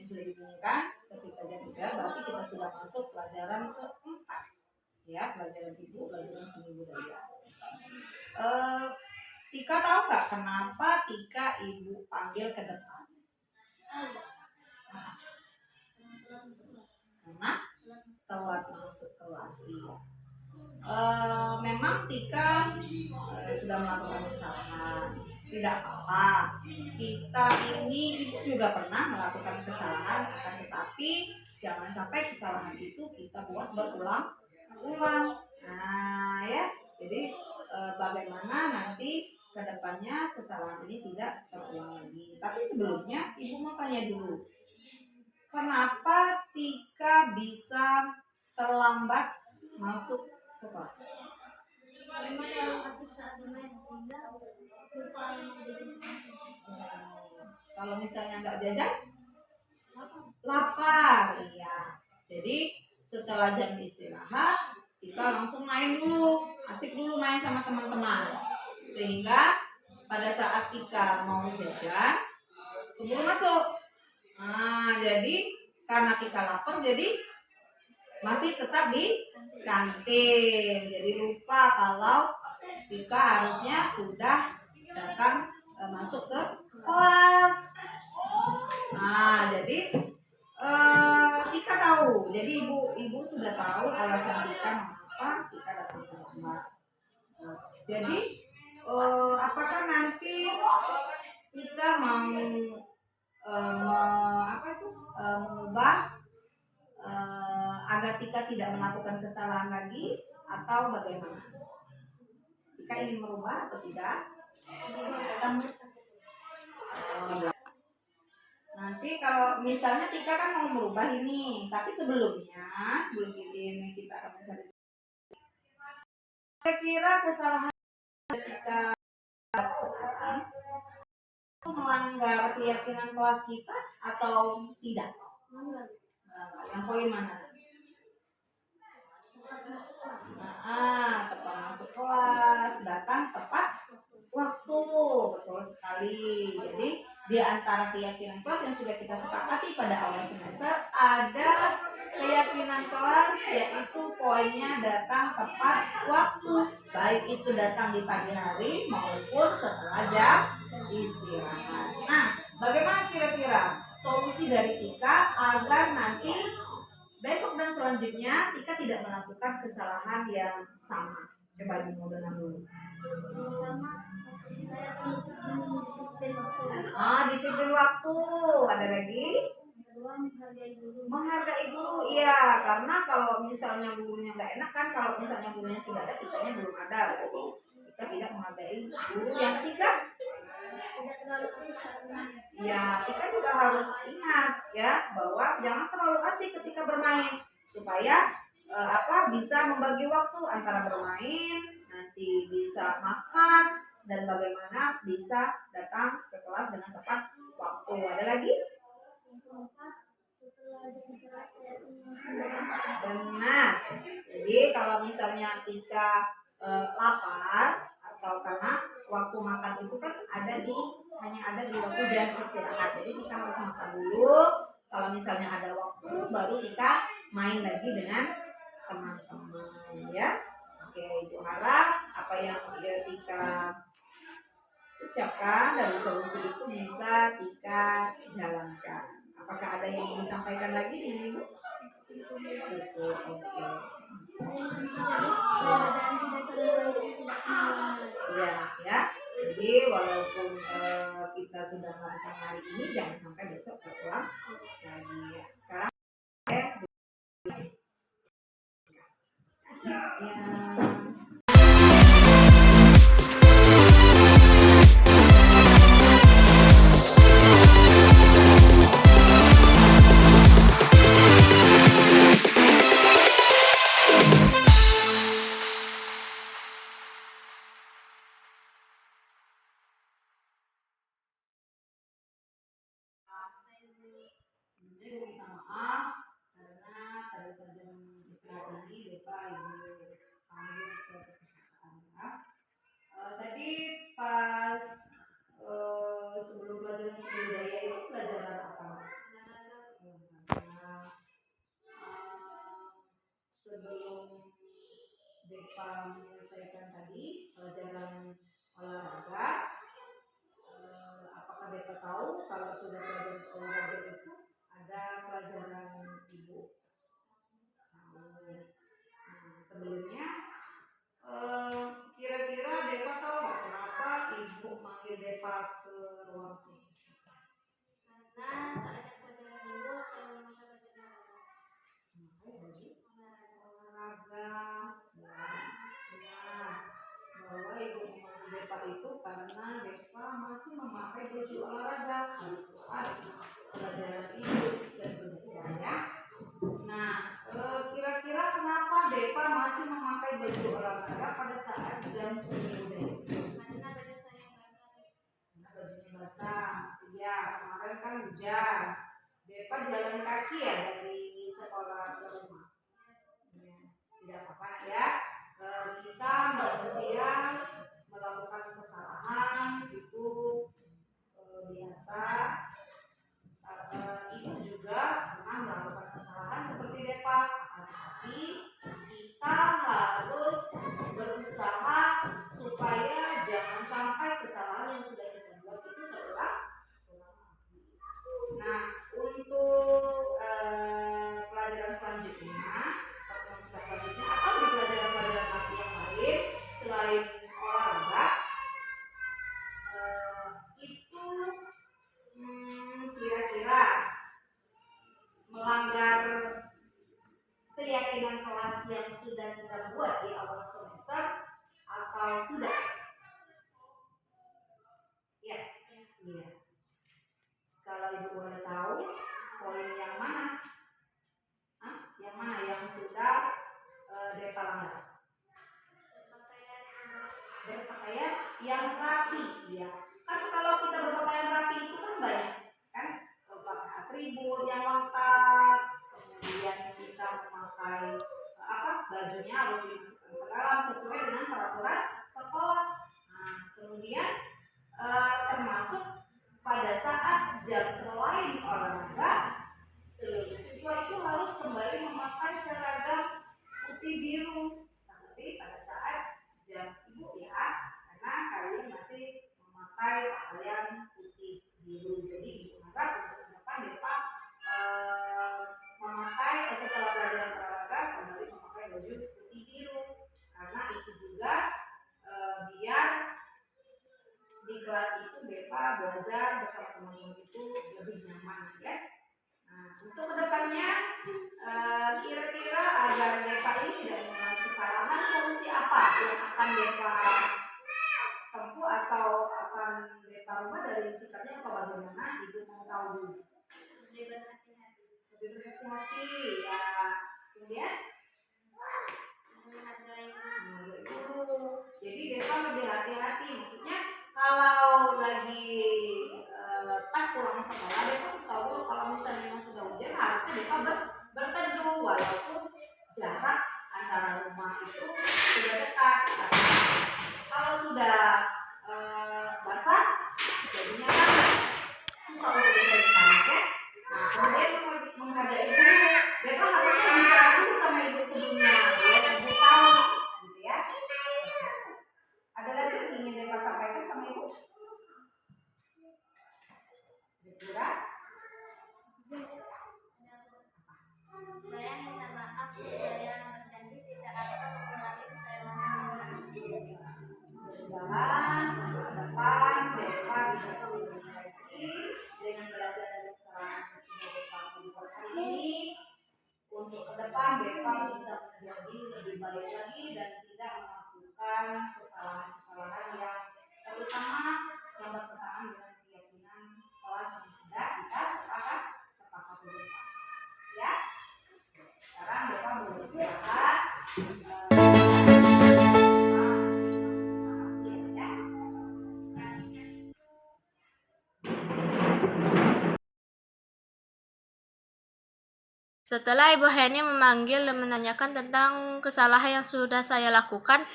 sudah dibunyikan ketika jam 3 berarti kita sudah masuk pelajaran keempat ya, pelajaran ibu, pelajaran seni budaya. Tika tahu nggak kenapa Tika ibu panggil ke depan? Karena telat masuk kelas. Memang Tika sudah melakukan kesalahan, tidak apa-apa. Kita ini juga pernah melakukan kesalahan, akan tetapi jangan sampai kesalahan itu kita buat berulang-ulang. Nah ya, jadi bagaimana nanti kedepannya kesalahan ini tidak terulang lagi. Tapi sebelumnya ibu mau tanya dulu, kenapa Tika bisa terlambat masuk ke kelas? Kalau misalnya nggak jajan, lapar, iya. Jadi setelah jam istirahat, Tika langsung main dulu, asik dulu main sama teman-teman. Sehingga pada saat Tika mau jajan, keburu masuk. Nah, jadi karena Tika lapar, jadi masih tetap di kantin. Jadi lupa kalau Tika harusnya sudah datang masuk ke kelas. Nah, jadi Tika tahu. Jadi ibu sudah tahu alasan Tika mengapa Tika datang terlambat. Jadi apakah nanti Tika mau mengubah agar Tika tidak melakukan kesalahan lagi atau bagaimana? Tika ingin merubah atau tidak? Nanti kalau misalnya Tika kan mau merubah ini, tapi sebelum ini kita akan mencari. Kira-kira kesalahan Tika sekarang itu melanggar keyakinan kelas kita atau tidak? Yang poin mana? Tepat masuk kelas, datang tepat waktu, betul sekali. Jadi di antara keyakinan kelas yang sudah kita sepakati pada awal semester ada keyakinan kelas, yaitu poinnya datang tepat waktu, baik itu datang di pagi hari maupun setelah jam istirahat. Nah, bagaimana kira-kira solusi dari Tika agar nanti besok dan selanjutnya Tika tidak melakukan kesalahan yang sama? Coba ibu dengar dulu. Disiplin waktu. Ada lagi? Menghargai guru. Iya, karena kalau misalnya gurunya nggak enak kan, kalau misalnya gurunya sudah ada, kitanya belum ada, berarti kita tidak menghargai guru. Yang ketiga, ya kita juga harus ingat ya bahwa jangan terlalu asik ketika bermain, supaya bisa membagi waktu antara bermain, nanti bisa makan, dan bagaimana bisa datang ke kelas dengan tepat waktu. Ada lagi? Benar. Jadi kalau misalnya kita lapar atau karena waktu makan itu kan hanya ada di waktu jam istirahat. Jadi kita harus makan dulu. Kalau misalnya ada waktu, baru kita main lagi dengan teman-teman ya. Oke, itu harap apa yang Tika ucapkan dari solusi itu bisa Tika jalankan. Apakah ada yang mau disampaikan lagi dengan Ibu? Cukup, oke. Ya. Jadi walaupun kita sudah melakukan hari ini, jangan sampai besok terulang lagi. Sekarang minta maaf karena pada saat jam istirahat ini lupa Ibu panggil ke perpustakaan ya. Tadi pas sebelum pelajaran budaya itu pelajaran apa? Depa menyelesaikan tadi pelajaran olahraga. Apakah Depa tahu kalau sudah pelajaran olahraga itu ada pelajaran ibu? Nah, sebelumnya kira-kira Depa tahu nggak kenapa ibu manggil Depa ke ruang kelas? Karena saat pelajaran dulu saya memakai baju olahraga. Bahwa ibu memanggil Depa itu karena Depa masih memakai baju olahraga saat pelajaran ibu sebelumnya. Nah, kira-kira kenapa Depa masih memakai baju olahraga pada saat jam seni budaya? karena baju saya basah. Karena bajunya basah. Iya, kemarin kan hujan. Depa jalan kaki ya dari sekolah ke rumah. Ya, tidak apa-apa ya. Kita manusia melakukan kesalahan itu biasa. Ibu juga pernah melakukan kesalahan seperti Depa. Tapi kita harus berusaha supaya jangan sampai kesalahan yang sudah kita buat itu terulang. Nah, untuk pelajaran selanjutnya, pertemuan selanjutnya atau di pelajaran-pelajaran nanti yang lain selain olahraga, itu kira-kira melanggar keyakinan kelas yang sudah kita buat di awal semester atau tidak? Ya, iya. Kalau ibu boleh tahu, poin yang mana? Yang mana yang sudah Depa langgar? Berpakaian yang rapi, ya. Kan kalau kita berpakaian rapi itu kan banyak, kan? Pakai atribut yang lengkap, kemudian kita memakai bajunya harus dimasukkan ke dalam sesuai dengan peraturan sekolah. Nah, kemudian termasuk pada saat jam selain olahraga, seluruh siswa itu harus kembali memakai seragam putih biru. Tapi pada saat jam ibu ya, karena kalian masih memakai pakaian putih biru. Jadi ibu harap untuk ke depan Depa memakai setelah pelajaran olahraga kembali memakai baju putih biru, karena itu juga biar di kelas itu Depa belajar bersama teman-teman itu lebih nyaman ya. Nah, untuk kedepannya kira-kira agar Depa ini tidak mengalami kesalahan, solusi apa yang akan Depa tempuh atau akan Depa rubah dari sikapnya atau bagaimana? Ibu mau tahu dulu. Lebih berhati-hati. Lebih berhati-hati ya. Kemudian Menghargai guru. Jadi Depa lebih hati-hati. Maksudnya kalau lagi pas pulang sekolah, Depa tahu kalau misalnya memang sudah hujan, harusnya Depa berteduh walaupun jarak antara rumah itu sudah dekat. Kalau sudah basah, jadinya kan susah untuk dicari ya. Nah, kemudian menghargai guru, Depa harusnya bicara dulu sama ibu sebelumnya, biar ibu tahu, gitu ya. Ada lagi yang ingin Depa sampaikan sama ibu? Kira? Saya minta maaf, saya berjanji tidak akan mengulangi kesalahan. Mudah-mudahan ke depan Depa bisa memperbaiki dengan belajar dari kesalahan yang sudah Depa buat hari ini. Untuk ke depan Depa bisa menjadi lebih baik lagi dan tidak melakukan kesalahan-kesalahan yang terutama yang bertentangan dengan keyakinan kelas yang sudah kita sepakat bersama. Ya, sekarang Depa mau beristirahat. Setelah Ibu Heni memanggil dan menanyakan tentang kesalahan yang sudah saya lakukan,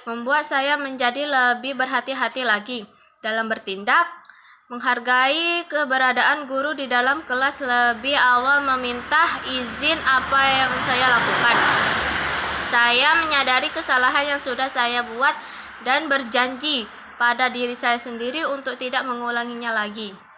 membuat saya menjadi lebih berhati-hati lagi dalam bertindak, menghargai keberadaan guru di dalam kelas, lebih awal meminta izin apa yang saya lakukan. Saya menyadari kesalahan yang sudah saya buat dan berjanji pada diri saya sendiri untuk tidak mengulanginya lagi.